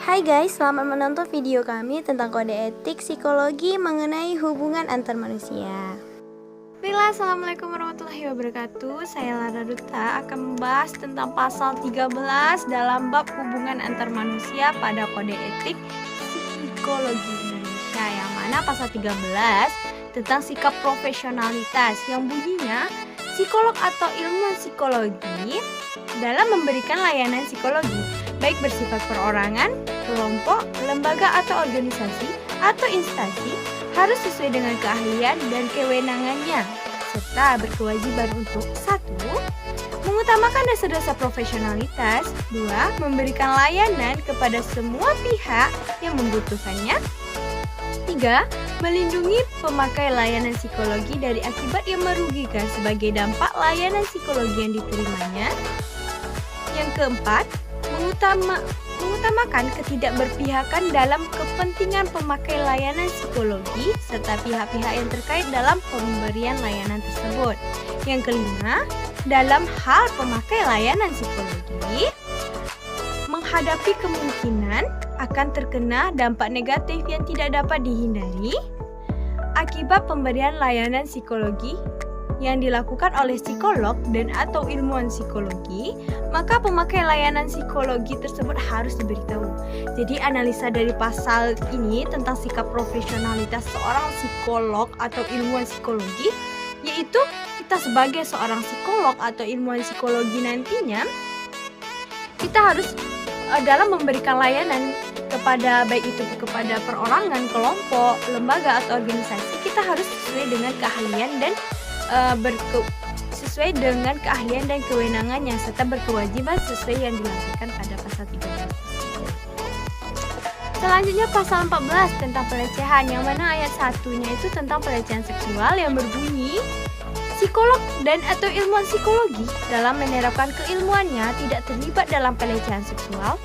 Hai guys, selamat menonton video kami tentang kode etik psikologi mengenai hubungan antar manusia. Baiklah, assalamualaikum warahmatullahi wabarakatuh. Saya Lara Duta akan membahas tentang pasal 13 dalam bab hubungan antar manusia pada kode etik psikologi Indonesia, yang mana pasal 13 tentang sikap profesionalitas yang bunyinya psikolog atau ilmuwan psikologi dalam memberikan layanan psikologi baik bersifat perorangan, kelompok, lembaga atau organisasi atau instansi harus sesuai dengan keahlian dan kewenangannya, serta berkewajiban untuk 1. Mengutamakan dasar-dasar profesionalitas, 2. Memberikan layanan kepada semua pihak yang membutuhkannya, 3. Melindungi pemakai layanan psikologi dari akibat yang merugikan sebagai dampak layanan psikologi yang diterimanya. Yang keempat, mengutamakan ketidakberpihakan dalam kepentingan pemakai layanan psikologi serta pihak-pihak yang terkait dalam pemberian layanan tersebut. Yang kelima, dalam hal pemakai layanan psikologi menghadapi kemungkinan akan terkena dampak negatif yang tidak dapat dihindari akibat pemberian layanan psikologi yang dilakukan oleh psikolog dan atau ilmuwan psikologi, maka pemakai layanan psikologi tersebut harus diberitahu. Jadi analisa dari pasal ini tentang sikap profesionalitas seorang psikolog atau ilmuwan psikologi, yaitu kita sebagai seorang psikolog atau ilmuwan psikologi nantinya, kita harus dalam memberikan layanan kepada baik itu kepada perorangan, kelompok, lembaga atau organisasi, kita harus sesuai dengan keahlian dan sesuai dengan keahlian dan kewenangannya serta berkewajiban sesuai yang dilakukan pada pasal 13. Selanjutnya pasal 14 tentang pelecehan, yang mana ayat 1-nya itu tentang pelecehan seksual yang berbunyi psikolog dan atau ilmuwan psikologi dalam menerapkan keilmuannya tidak terlibat dalam pelecehan seksual.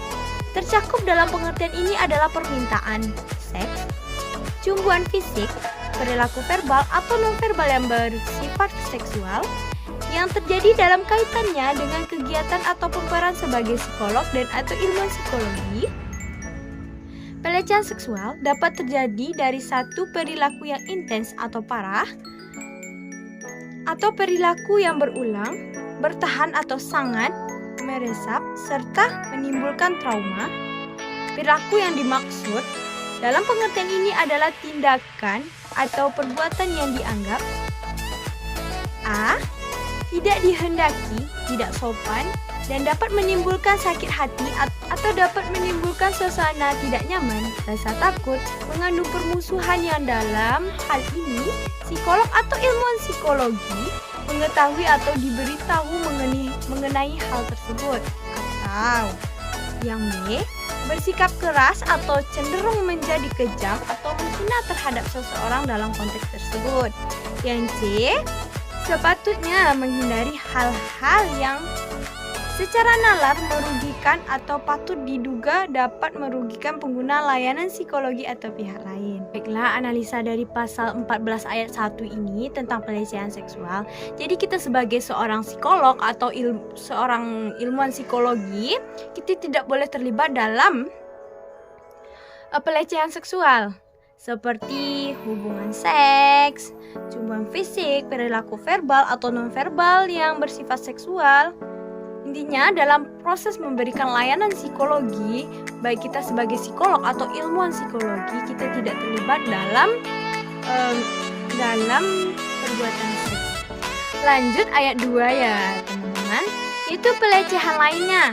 Tercakup dalam pengertian ini adalah permintaan seks, cumbuan fisik, perilaku verbal atau nonverbal yang bersifat seksual yang terjadi dalam kaitannya dengan kegiatan ataupun peran sebagai psikolog dan atau ilmuwan psikologi. Pelecehan seksual dapat terjadi dari satu perilaku yang intens atau parah, atau perilaku yang berulang, bertahan atau sangat meresap serta menimbulkan trauma. Perilaku yang dimaksud dalam pengertian ini adalah tindakan atau perbuatan yang dianggap A. Tidak dihendaki, tidak sopan, dan dapat menimbulkan sakit hati atau dapat menimbulkan suasana tidak nyaman, rasa takut, mengandung permusuhan yang dalam hal ini psikolog atau ilmuwan psikologi mengetahui atau diberitahu mengenai hal tersebut. Atau yang B, bersikap keras atau cenderung menjadi kejam atau menghina terhadap seseorang dalam konteks tersebut. Yang C, sepatutnya menghindari hal-hal yang secara nalar merugikan atau patut diduga dapat merugikan pengguna layanan psikologi atau pihak lain. Baiklah, analisa dari pasal 14 ayat 1 ini tentang pelecehan seksual. Jadi kita sebagai seorang psikolog atau seorang ilmuwan psikologi, kita tidak boleh terlibat dalam pelecehan seksual seperti hubungan seks, cumbuan fisik, perilaku verbal atau nonverbal yang bersifat seksual. Intinya dalam proses memberikan layanan psikologi, baik kita sebagai psikolog atau ilmuwan psikologi, kita tidak terlibat dalam perbuatan seks. Lanjut ayat 2 ya teman-teman, itu pelecehan lainnya.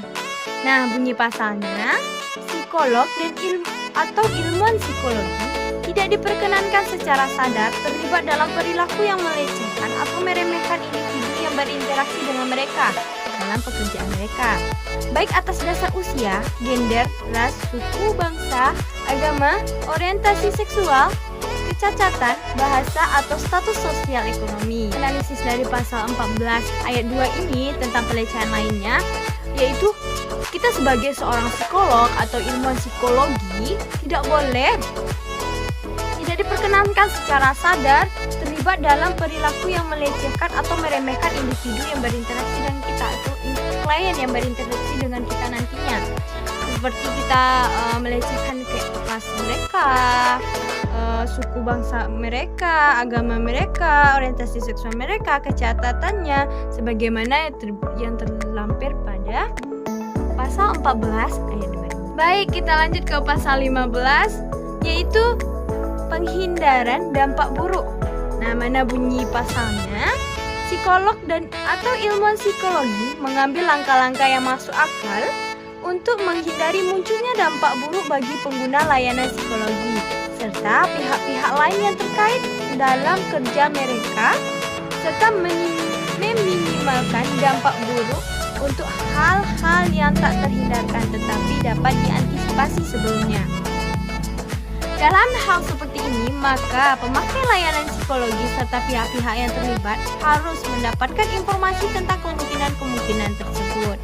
Nah, bunyi pasalnya, psikolog dan ilmuwan psikologi tidak diperkenankan secara sadar terlibat dalam perilaku yang melecehkan atau meremehkan individu yang berinteraksi dengan mereka dalam pekerjaan mereka, baik atas dasar usia, gender, ras, suku, bangsa, agama, orientasi seksual, kecacatan, bahasa, atau status sosial ekonomi. Analisis dari pasal 14 ayat 2 ini tentang pelecehan lainnya, yaitu kita sebagai seorang psikolog atau ilmuwan psikologi tidak diperkenankan secara sadar terlibat dalam perilaku yang melecehkan atau meremehkan individu yang berinteraksi dengan kita atau klien yang berinteraksi dengan kita nantinya. seperti kita melecehkan kayak ras mereka, suku bangsa mereka, agama mereka, orientasi seksual mereka, kecatatannya, sebagaimana yang terlampir pada pasal 14 ayat 2. Baik, kita lanjut ke pasal 15, yaitu penghindaran dampak buruk. Nah, mana bunyi pasalnya? Psikolog dan atau ilmuwan psikologi mengambil langkah-langkah yang masuk akal untuk menghindari munculnya dampak buruk bagi pengguna layanan psikologi serta pihak-pihak lain yang terkait dalam kerja mereka, serta meminimalkan dampak buruk untuk hal-hal yang tak terhindarkan tetapi dapat diantisipasi sebelumnya. Dalam hal seperti ini, maka pemakai layanan psikologi serta pihak-pihak yang terlibat harus mendapatkan informasi tentang kemungkinan-kemungkinan tersebut.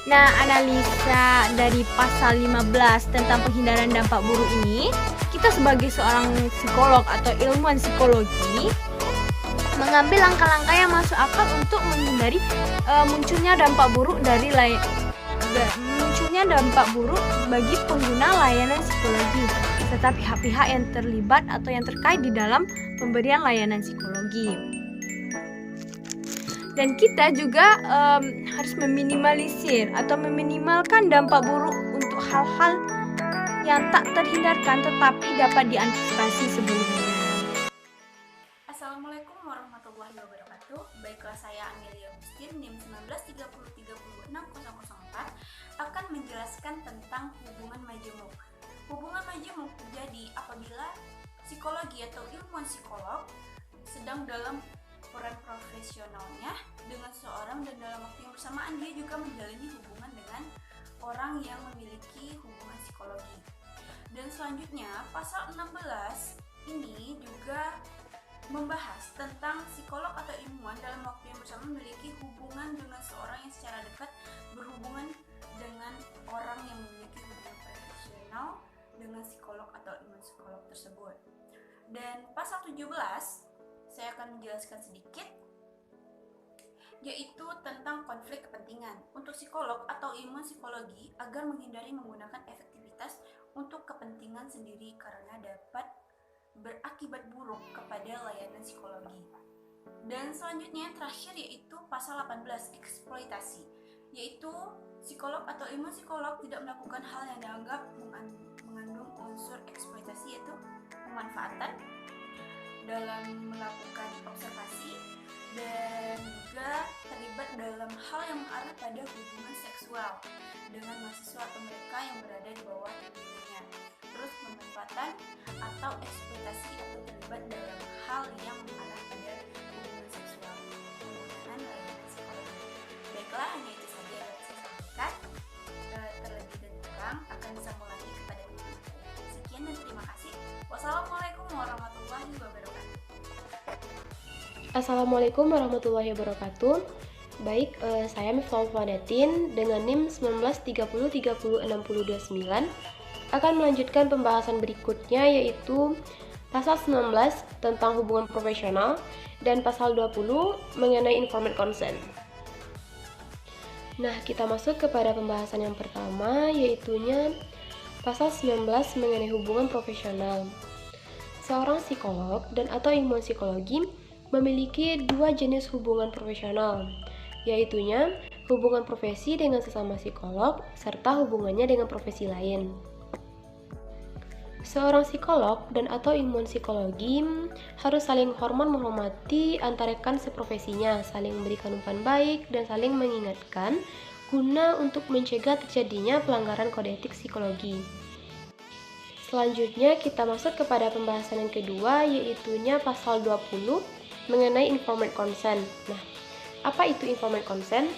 Nah, analisa dari pasal 15 tentang penghindaran dampak buruk ini, kita sebagai seorang psikolog atau ilmuwan psikologi mengambil langkah-langkah yang masuk akal untuk menghindari munculnya dampak buruk bagi pengguna layanan psikologi serta pihak-pihak yang terlibat atau yang terkait di dalam pemberian layanan psikologi. Dan kita juga harus meminimalisir atau meminimalkan dampak buruk untuk hal-hal yang tak terhindarkan tetapi dapat diantisipasi sebelumnya. Assalamualaikum warahmatullahi wabarakatuh. Baiklah, saya Amelia Agustin, NIM 193030604 akan menjelaskan tentang hubungan majemuk. Hubungan majemuk terjadi apabila psikologi atau ilmuwan psikolog sedang dalam peran profesionalnya dengan seorang dan dalam waktu yang bersamaan dia juga menjalani hubungan dengan orang yang memiliki hubungan psikologi. Dan selanjutnya pasal 16 ini juga membahas tentang psikolog atau ilmuwan dalam waktu yang bersama memiliki hubungan dengan seorang yang secara dekat berhubungan dengan orang yang memiliki hubungan profesional dengan psikolog atau ilmuwan psikolog tersebut. Dan pasal 17 saya akan menjelaskan sedikit, yaitu tentang konflik kepentingan untuk psikolog atau ilmuwan psikologi agar menghindari menggunakan efektivitas untuk kepentingan sendiri karena dapat berakibat buruk kepada layanan psikologi. Dan selanjutnya yang terakhir yaitu pasal 18 eksploitasi, yaitu psikolog atau ilmuwan psikolog tidak melakukan hal yang dianggap mengandung unsur eksploitasi, yaitu pemanfaatan dalam melakukan observasi dan juga terlibat dalam hal yang mengarah pada hubungan seksual dengan mahasiswa atau mereka yang berada di bawah bimbingannya. Terus pemanfaatan atau eksploitasi atau terlibat dalam hal yang mengarah pada hubungan seksual penggunaan layanan psikologi. Baiklah, hanya itu saja yang saya sampaikan. Terlebih dan kurang akan disambung lagi kepada teman. Sekian dan terima kasih. Wassalamualaikum warahmatullahi wabarakatuh. Assalamualaikum warahmatullahi wabarakatuh. Baik, saya Miftahul Fadatin dengan NIM 193030629 akan melanjutkan pembahasan berikutnya, yaitu pasal 19 tentang hubungan profesional dan pasal 20 mengenai informed consent. Nah, kita masuk kepada pembahasan yang pertama, yaitunya pasal 19 mengenai hubungan profesional. Seorang psikolog dan atau ilmuwan psikologi memiliki dua jenis hubungan profesional, yaitunya hubungan profesi dengan sesama psikolog serta hubungannya dengan profesi lain. Seorang psikolog dan atau ilmuwan psikologi harus saling hormat menghormati antar rekan seprofesinya, saling memberikan umpan baik dan saling mengingatkan guna untuk mencegah terjadinya pelanggaran kode etik psikologi. Selanjutnya kita masuk kepada pembahasan yang kedua, yaitunya pasal 20 mengenai informed consent. Nah, apa itu informed consent?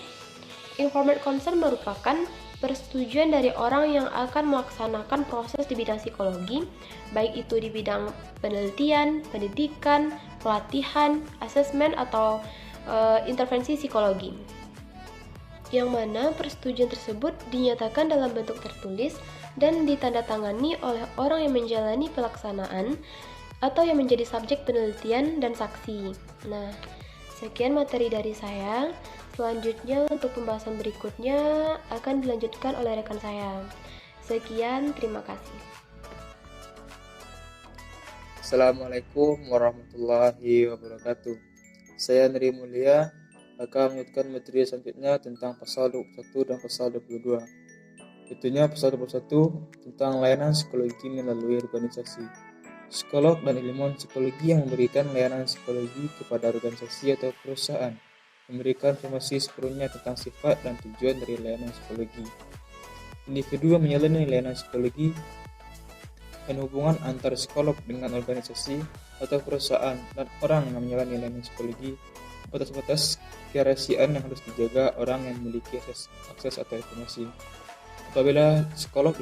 Informed consent merupakan persetujuan dari orang yang akan melaksanakan proses di bidang psikologi, baik itu di bidang penelitian, pendidikan, pelatihan, asesmen, atau intervensi psikologi. Yang mana persetujuan tersebut dinyatakan dalam bentuk tertulis dan ditandatangani oleh orang yang menjalani pelaksanaan atau yang menjadi subjek penelitian dan saksi. Nah, sekian materi dari saya. Selanjutnya untuk pembahasan berikutnya akan dilanjutkan oleh rekan saya. Sekian, terima kasih. Assalamualaikum warahmatullahi wabarakatuh. Saya Neri Mulia akan melanjutkan materi selanjutnya tentang pasal 21 dan pasal 22. Itunya pasal 21 tentang layanan psikologi melalui organisasi. Psikolog dan ilmuwan psikologi yang memberikan layanan psikologi kepada organisasi atau perusahaan memberikan informasi sepenuhnya tentang sifat dan tujuan dari layanan psikologi. Individu yang menjalani layanan psikologi dan hubungan antar psikolog dengan organisasi atau perusahaan dan orang yang menjalani layanan psikologi, batas-batas kerahasiaan yang harus dijaga orang yang memiliki akses atau informasi. Apabila psikolog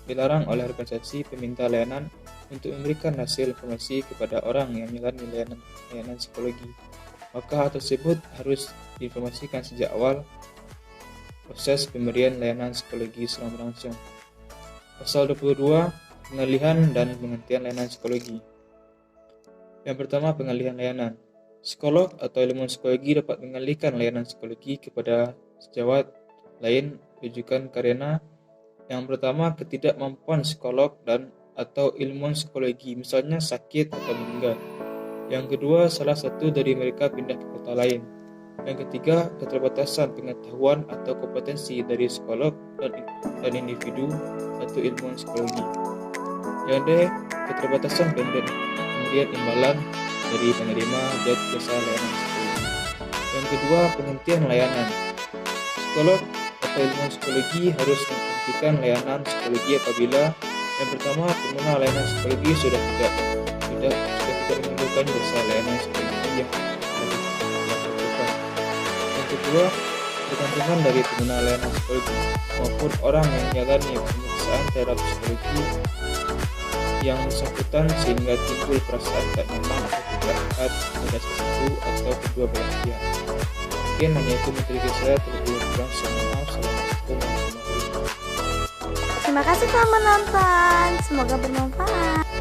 dilarang oleh organisasi peminta layanan untuk memberikan hasil informasi kepada orang yang menjalani layanan psikologi, maka hal tersebut harus diinformasikan sejak awal proses pemberian layanan psikologi selama berlangsung. Pasal 22, pengalihan dan penghentian layanan psikologi. Yang pertama, pengalihan layanan. Psikolog atau ilmuwan psikologi dapat mengalihkan layanan psikologi kepada sejawat lain rujukan karena yang pertama, ketidakmampuan psikolog dan atau ilmuwan psikologi, misalnya sakit atau meninggal. Yang kedua, salah satu dari mereka pindah ke kota lain. Yang ketiga, keterbatasan pengetahuan atau kompetensi dari psikolog dan individu atau ilmuwan psikologi. Yang D, keterbatasan pemberian imbalan dari penerima jasa layanan psikologi. Yang kedua, penghentian layanan. Psikolog atau ilmuwan psikologi harus menghentikan layanan psikologi apabila yang pertama, pengguna layanan psikologi sudah tidak memerlukan jasa layanan psikologi yang dilakukan. Yang kedua, ketergantungan dari pengguna layanan psikologi maupun orang yang menjalani pemeriksaan terhadap psikologi yang bersangkutan sehingga timbul perasaan tak nyaman atau tidak dekat pada satu atau kedua belah pihak. Mungkin hanya itu materi saya, terlebih kurang saya mohon maaf. Assalamualaikum warahmatullahi wabarakatuh. Terima kasih telah menonton. Semoga bermanfaat.